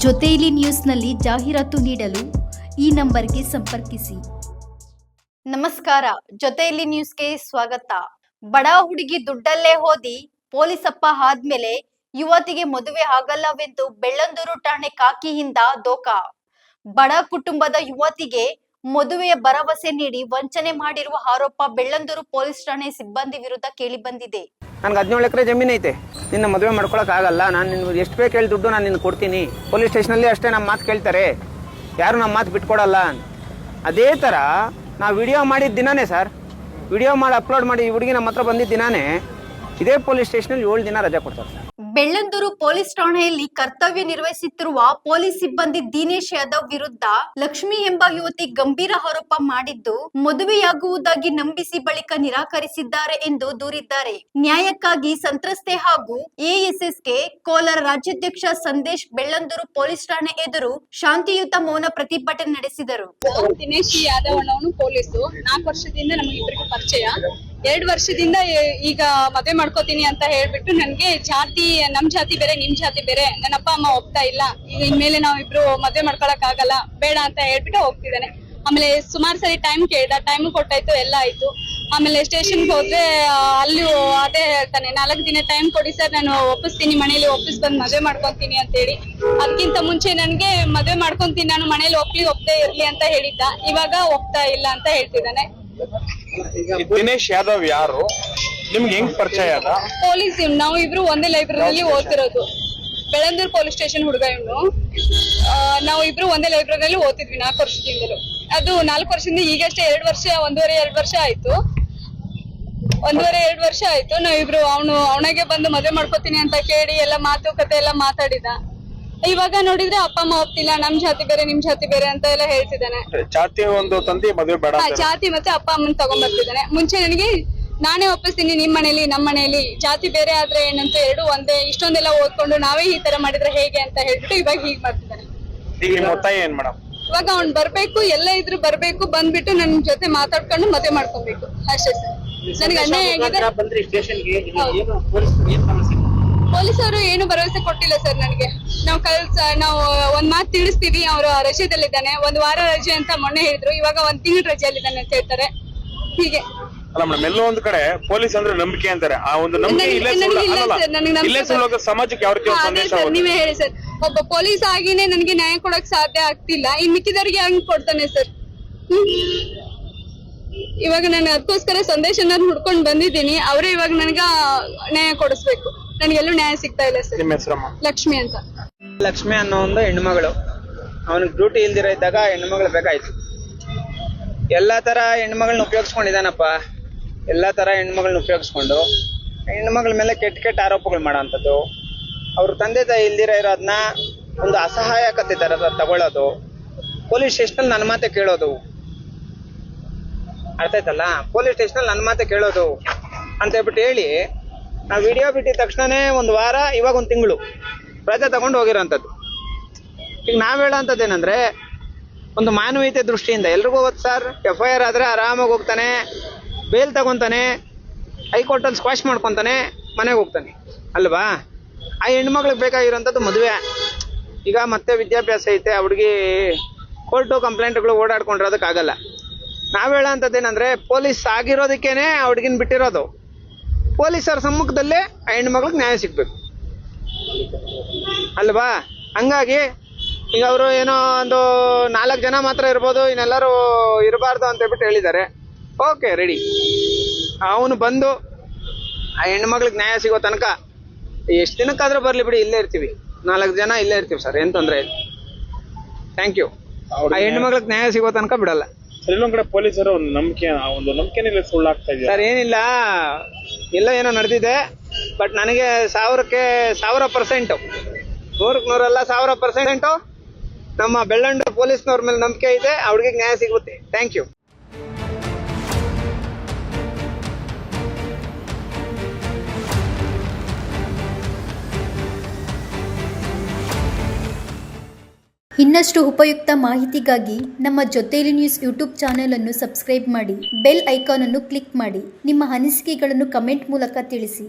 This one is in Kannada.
ಜೊತೆಯಲ್ಲಿ ನ್ಯೂಸ್ನಲ್ಲಿ ಜಾಹೀರಾತು ನೀಡಲು ಈ ನಂಬರ್ಗೆ ಸಂಪರ್ಕಿಸಿ. ನಮಸ್ಕಾರ, ಜೊತೆಯಲ್ಲಿ ನ್ಯೂಸ್ಗೆ ಸ್ವಾಗತ. ಬಡ ಹುಡುಗಿ ದುಡ್ಡಲ್ಲೇ ಓದಿ ಪೊಲೀಸಪ್ಪ ಆದ್ಮೇಲೆ ಯುವತಿಗೆ ಮದುವೆ ಆಗಲ್ಲವೆಂದು ಬೆಳ್ಳಂದೂರು ಠಾಣೆ ಕಾಕಿಯಿಂದ ದೋಖಾ. ಬಡ ಕುಟುಂಬದ ಯುವತಿಗೆ ಮದುವೆಯ ಭರವಸೆ ನೀಡಿ ವಂಚನೆ ಮಾಡಿರುವ ಆರೋಪ ಬೆಳ್ಳಂದೂರು ಪೊಲೀಸ್ ಠಾಣೆ ಸಿಬ್ಬಂದಿ ವಿರುದ್ಧ ಕೇಳಿಬಂದಿದೆ. ನನಗೆ 17 ಎಕರೆ ಜಮೀನು ಐತೆ, ನಿನ್ನ ಮದುವೆ ಮಾಡ್ಕೊಳಕ್ಕಾಗಲ್ಲ, ನಾನು ನಿನ್ಗೆ ಎಷ್ಟು ಬೇಕು ಹೇಳಿ ದುಡ್ಡು ನಾನು ನಿನ್ನ ಕೊಡ್ತೀನಿ. ಪೊಲೀಸ್ ಸ್ಟೇಷನಲ್ಲಿ ಅಷ್ಟೇ ನಮ್ಮ ಮಾತು ಕೇಳ್ತಾರೆ, ಯಾರು ನಮ್ಮ ಮಾತು ಬಿಟ್ಕೊಡಲ್ಲ. ಅದೇ ಥರ ನಾವು ವಿಡಿಯೋ ಮಾಡಿದ ದಿನಾನೇ ಸರ್, ವಿಡಿಯೋ ಮಾಡಿ ಅಪ್ಲೋಡ್ ಮಾಡಿ ಈ ಹುಡುಗಿ ನಮ್ಮ ಹತ್ರ ಬಂದಿದ್ದ ದಿನಾನೇ ಇದೇ ಪೊಲೀಸ್ ಸ್ಟೇಷನಲ್ಲಿ 7 ದಿನ ರಜೆ ಕೊಡ್ತಾರೆ ಸರ್. ಬೆಳ್ಳಂದೂರು ಪೊಲೀಸ್ ಠಾಣೆಯಲ್ಲಿ ಕರ್ತವ್ಯ ನಿರ್ವಹಿಸುತ್ತಿರುವ ಪೊಲೀಸ್ ಸಿಬ್ಬಂದಿ ದಿನೇಶ್ ಯಾದವ್ ವಿರುದ್ಧ ಲಕ್ಷ್ಮಿ ಎಂಬ ಯುವತಿ ಗಂಭೀರ ಆರೋಪ ಮಾಡಿದ್ದು, ಮದುವೆಯಾಗುವುದಾಗಿ ನಂಬಿಸಿ ಬಳಿಕ ನಿರಾಕರಿಸಿದ್ದಾರೆ ಎಂದು ದೂರಿದ್ದಾರೆ. ನ್ಯಾಯಕ್ಕಾಗಿ ಸಂತ್ರಸ್ತೆ ಹಾಗೂ ಎಎಸ್ಎಸ್ಕೆ ಕೋಲಾರ ರಾಜ್ಯಾಧ್ಯಕ್ಷ ಸಂದೇಶ್ ಬೆಳ್ಳಂದೂರು ಪೊಲೀಸ್ ಠಾಣೆ ಎದುರು ಶಾಂತಿಯುತ ಮೌನ ಪ್ರತಿಭಟನೆ ನಡೆಸಿದರು. ದಿನೇಶ್ ಯಾದವ್ ಅನ್ನೋನು ಪೊಲೀಸು. 4 ವರ್ಷದಿಂದ ನಮಗಿಬ್ಬರಿಗೆ ಪರಿಚಯ. 2 ವರ್ಷದಿಂದ ಈಗ ಮದುವೆ ಮಾಡ್ಕೋತೀನಿ ಅಂತ ಹೇಳ್ಬಿಟ್ಟು ನನ್ಗೆ ನಮ್ ಜಾತಿ ಬೇರೆ ನಿಮ್ ಜಾತಿ ಬೇರೆ, ನನ್ನ ಅಪ್ಪ ಅಮ್ಮ ಒಪ್ತಾ ಇಲ್ಲ, ಈಗ ಇನ್ಮೇಲೆ ನಾವ್ ಇಬ್ರು ಮದ್ವೆ ಮಾಡ್ಕೊಳಕ್ ಆಗಲ್ಲ, ಬೇಡ ಅಂತ ಹೇಳ್ಬಿಟ್ಟು ಹೋಗ್ತಿದ್ದಾನೆ. ಆಮೇಲೆ ಸುಮಾರು ಸರಿ ಟೈಮ್ ಕೇಳ್ದ, ಟೈಮ್ ಕೊಟ್ಟಾಯ್ತು, ಎಲ್ಲ ಆಯ್ತು. ಆಮೇಲೆ ಸ್ಟೇಷನ್ಗೆ ಹೋದ್ರೆ ಅಲ್ಲಿ ಅದೇ ಹೇಳ್ತಾನೆ, 4 ದಿನ ಟೈಮ್ ಕೊಡಿ ಸರ್, ನಾನು ಒಪ್ಪಿಸ್ತೀನಿ, ಮನೇಲಿ ಒಪ್ಪಿಸ್ ಬಂದ್ ಮದ್ವೆ ಮಾಡ್ಕೊಂತೀನಿ ಅಂತ ಹೇಳಿ. ಅದಕ್ಕಿಂತ ಮುಂಚೆ ನನ್ಗೆ ಮದ್ವೆ ಮಾಡ್ಕೊಂತೀನಿ, ನಾನು ಮನೇಲಿ ಒಪ್ಪದೇ ಇರ್ಲಿ ಅಂತ ಹೇಳಿದ್ದ. ಇವಾಗ ಒಪ್ತಾ ಇಲ್ಲ ಅಂತ ಹೇಳ್ತಿದ್ದಾನೆ. ದಿನೇಶ್ ಯಾದವ್ ಯಾರು, ನಿಮ್ಗೆ ಹೆಂಗ್ ಪರಿಚಯ ಅದ? ಪೊಲೀಸ್. ನಾವು ಇಬ್ರು ಒಂದೇ ಲೈಬ್ರರಿಯಲ್ಲಿ ಓದ್ತಿರೋದು. ಬೆಳ್ಳಂದೂರು ಪೊಲೀಸ್ ಸ್ಟೇಷನ್ ಹುಡುಗ ಇವನು. ನಾವು ಇಬ್ರು ಒಂದೇ ಲೈಬ್ರರಿಯಲ್ಲಿ ಓದ್ತಿದ್ವಿ 4 ವರ್ಷದಿಂದಲೂ. ಅದು 4 ವರ್ಷದಿಂದ ಈಗಷ್ಟೇ 2 ವರ್ಷ, 1.5-2 ವರ್ಷ ಆಯ್ತು. 1.5-2 ವರ್ಷ ಆಯ್ತು. ನಾವಿಬ್ರು ಅವನಿಗೆ ಬಂದು ಮದುವೆ ಮಾಡ್ಕೋತೀನಿ ಅಂತ ಕೇಳಿ ಎಲ್ಲ ಮಾತುಕತೆ ಎಲ್ಲ ಮಾತಾಡಿದ. ಇವಾಗ ನೋಡಿದ್ರೆ ಅಪ್ಪ ಅಮ್ಮ ಒಪ್ತಿಲ್ಲ, ನಮ್ ಜಾತಿ ಬೇರೆ ನಿಮ್ ಜಾತಿ ಬೇರೆ ಅಂತ ಎಲ್ಲ ಹೇಳ್ತಿದ್ದಾನೆ. ಜಾತಿ ಒಂದು ತಂದೆ ಮದುವೆ ಬೇಡ, ಜಾತಿ ಮತ್ತೆ ಅಪ್ಪ ಅಮ್ಮನ್ ತಗೊಂಡ್ ಬರ್ತಿದ್ದಾನೆ. ಮುಂಚೆ ನನಗೆ ನಾನೇ ಒಪ್ಪಿಸ್ತೀನಿ, ನಿಮ್ ಮನೇಲಿ ನಮ್ಮ ಮನೇಲಿ ಜಾತಿ ಬೇರೆ ಆದ್ರೆ ಏನಂತ 2 ಒಂದೇ, ಇಷ್ಟೊಂದೆಲ್ಲ ಓದ್ಕೊಂಡು ನಾವೇ ಈ ತರ ಮಾಡಿದ್ರೆ ಹೇಗೆ ಅಂತ ಹೇಳ್ಬಿಟ್ಟು ಇವಾಗ ಹೀಗ್ ಮಾಡ್ತಿದ್ದಾನೆ. ಏನ್ ಮೇಡಮ್? ಇವಾಗ ಅವ್ನ್ ಬರ್ಬೇಕು, ಎಲ್ಲ ಇದ್ರು ಬರ್ಬೇಕು, ಬಂದ್ಬಿಟ್ಟು ನನ್ ಜೊತೆ ಮಾತಾಡ್ಕೊಂಡು ಮದುವೆ ಮಾಡ್ಕೊಬೇಕು ಅಷ್ಟೇ ಸರ್. ನನಗೆ ಅನ್ಯಾಯ ಆಗಿದೆ. ಪೊಲೀಸರು ಏನು ಭರವಸೆ ಕೊಟ್ಟಿಲ್ಲ ಸರ್ ನನಗೆ. ನಾವು ಒಂದ್ ಮಾತು ತಿಳಿಸ್ತೀವಿ, ಅವ್ರು ರಜೆದಲ್ಲಿದ್ದಾನೆ, 1 ವಾರ ರಜೆ ಅಂತ ಮೊನ್ನೆ ಹೇಳಿದ್ರು, ಇವಾಗ 1 ತಿಂಗಳು ರಜೆಯಲ್ಲಿದ್ದಾನೆ ಅಂತ ಹೇಳ್ತಾರೆ. ಹೀಗೆ ಅಲ್ಲ ಮೇಡಮ್, ಎಲ್ಲೋ ಒಂದ್ ಕಡೆ ಪೊಲೀಸ್ ಅಂದ್ರೆ ನಂಬಿಕೆ ಅಂತಾರೆ. ಆ ಒಂದು ನಂಬಿಕೆ ಸಮಾಜಕ್ಕೆ ಯಾವ ರೀತಿ ಸಂದೇಶ? ನೀವೇ ಹೇಳಿ ಸರ್. ಒಬ್ಬ ಪೊಲೀಸ್ ಆಗಿನೇ ನನಗೆ ನ್ಯಾಯ ಕೊಡಕ್ ಸಾಧ್ಯ ಆಗ್ತಿಲ್ಲ, ಇನ್ ಮಿಕ್ಕಿದವ್ರಿಗೆ ಹೆಂಗ್ ಕೊಡ್ತಾನೆ ಸರ್? ಇವಾಗ ನಾನು ಅದಕ್ಕೋಸ್ಕರ ಸಂದೇಶನ ಹುಡ್ಕೊಂಡ್ ಬಂದಿದ್ದೀನಿ. ಅವರೇ ಇವಾಗ ನನಗ ನ್ಯಾಯ ಕೊಡಿಸ್ಬೇಕು. ನನಗೆಲ್ಲೂ ನ್ಯಾಯ ಸಿಗ್ತಾ ಇಲ್ಲ ಸರ್. ನಿಮ್ಮ ಹೆಸರಮ್ಮ? ಲಕ್ಷ್ಮಿ ಅಂತ. ಲಕ್ಷ್ಮಿ ಅನ್ನೋ ಒಂದು ಹೆಣ್ಮಗಳು, ಅವನಿಗೆ ಡ್ಯೂಟಿ ಇಲ್ದಿರ ಇದ್ದಾಗ ಹೆಣ್ಮಗಳು ಬೇಕಾಯ್ತು. ಎಲ್ಲ ತರ ಹೆಣ್ಮಗಳನ್ನ ಉಪಯೋಗಿಸ್ಕೊಂಡಿದ್ದಾನಪ್ಪ. ಎಲ್ಲ ತರ ಹೆಣ್ಮಗಳನ್ನ ಉಪಯೋಗಿಸ್ಕೊಂಡು ಹೆಣ್ಮಗಳ ಮೇಲೆ ಕೆಟ್ಟ ಆರೋಪಗಳು ಮಾಡೋಂಥದ್ದು, ಅವ್ರ ತಂದೆ ತಾಯಿ ಇಲ್ದಿರ ಇರೋದನ್ನ ಒಂದು ಅಸಹಾಯಕತೆ ತರ ತಗೊಳ್ಳೋದು, ಪೊಲೀಸ್ ಸ್ಟೇಷನಲ್ಲಿ ನನ್ನ ಮಾತೆ ಕೇಳೋದು. ಅರ್ಥ ಆಯ್ತಲ್ಲ? ಪೊಲೀಸ್ ಸ್ಟೇಷನಲ್ಲಿ ನನ್ನ ಮಾತೆ ಕೇಳೋದು ಅಂತ ಹೇಳ್ಬಿಟ್ಟು ಹೇಳಿ, ನಾವು ವಿಡಿಯೋ ಬಿಟ್ಟಿದ ತಕ್ಷಣನೇ 1 ವಾರ, ಇವಾಗ 1 ತಿಂಗಳು ರಜೆ ತಗೊಂಡು ಹೋಗಿರೋಂಥದ್ದು. ಈಗ ನಾವ್ ಹೇಳೋಂಥದ್ದು ಏನಂದ್ರೆ, ಒಂದು ಮಾನವೀಯತೆ ದೃಷ್ಟಿಯಿಂದ ಎಲ್ರಿಗೂ ಗೊತ್ತು ಸರ್, FIR ಆದ್ರೆ ಆರಾಮಾಗಿ ಹೋಗ್ತಾನೆ, ಬೇಲ್ ತಗೊಂತಾನೆ, ಹೈಕೋರ್ಟಲ್ಲಿ ಸ್ಕ್ವಾಶ್ ಮಾಡ್ಕೊತಾನೆ, ಮನೆಗೆ ಹೋಗ್ತಾನೆ ಅಲ್ವಾ? ಆ ಹೆಣ್ಮಕ್ಳಿಗೆ ಬೇಕಾಗಿರೋಂಥದ್ದು ಮದುವೆ. ಈಗ ಮತ್ತೆ ವಿದ್ಯಾಭ್ಯಾಸ ಐತೆ, ಆ ಹುಡುಗಿ ಕೋರ್ಟು ಕಂಪ್ಲೇಂಟ್ಗಳು ಓಡಾಡ್ಕೊಂಡಿರೋದಕ್ಕಾಗಲ್ಲ. ನಾವ್ ಹೇಳೋಂಥದ್ದು ಏನಂದ್ರೆ, ಪೊಲೀಸ್ ಆಗಿರೋದಕ್ಕೇನೆ ಆ ಹುಡುಗಿನ ಬಿಟ್ಟಿರೋದು. ಪೊಲೀಸರ ಸಮ್ಮುಖದಲ್ಲೇ ಆ ಹೆಣ್ಮಕ್ಳಿಗೆ ನ್ಯಾಯ ಸಿಗ್ಬೇಕು ಅಲ್ವಾ? ಹಂಗಾಗಿ ಈಗ ಅವರು ಏನೋ ಒಂದು 4 ಜನ ಮಾತ್ರ ಇರ್ಬೋದು, ಇನ್ನೆಲ್ಲರೂ ಇರಬಾರ್ದು ಅಂತ ಹೇಳ್ಬಿಟ್ಟು ಹೇಳಿದ್ದಾರೆ. Okay, ready. ಅವನು ಬಂದು ಆ ಹೆಣ್ಮಕ್ಳಿಗೆ ನ್ಯಾಯ ಸಿಗೋ ತನಕ ಎಷ್ಟು ದಿನಕ್ಕಾದ್ರೂ ಬರ್ಲಿ ಬಿಡಿ, ಇಲ್ಲೇ ಇರ್ತೀವಿ. 4 ಜನ ಇಲ್ಲೇ ಇರ್ತೀವಿ ಸರ್, ಏನ್ ತೊಂದ್ರೆ ಇಲ್ಲ. Thank you. ಆ ಹೆಣ್ಮಕ್ಳಿಗೆ ನ್ಯಾಯ ಸಿಗೋ ತನಕ ಬಿಡಲ್ಲ. ಇನ್ನೊಂದ್ ಕಡೆ ಪೊಲೀಸರು ಒಂದು ನಂಬಿಕೆನೇ ಸುಳ್ಳಾಗ್ತಾ ಇದೆ ಸರ್. ಏನಿಲ್ಲ, ಎಲ್ಲ ಏನೋ ನಡೆದಿದೆ, ಬಟ್ ನನಗೆ 1000ಕ್ಕೆ 1000%, 100ಕ್ಕೆ 100 ಅಲ್ಲ, 1000% ನಮ್ಮ ಬೆಳ್ಳಂದೂರು ಪೊಲೀಸ್ನವ್ರ ಮೇಲೆ ನಂಬಿಕೆ ಇದೆ. ಆ ಹುಡುಗಿಗೆ ನ್ಯಾಯ ಸಿಗುತ್ತೆ. Thank you. ಇನ್ನಷ್ಟು ಉಪಯುಕ್ತ ಮಾಹಿತಿಗಾಗಿ ನಮ್ಮ ಜೊತೆಯಲ್ಲಿ ನ್ಯೂಸ್ ಯೂಟ್ಯೂಬ್ ಚಾನೆಲ್ ಅನ್ನು ಸಬ್ಸ್ಕ್ರೈಬ್ ಮಾಡಿ, ಬೆಲ್ ಐಕಾನ್ ಅನ್ನು ಕ್ಲಿಕ್ ಮಾಡಿ. ನಿಮ್ಮ ಅನಿಸಿಕೆಗಳನ್ನು ಕಮೆಂಟ್ ಮೂಲಕ ತಿಳಿಸಿ.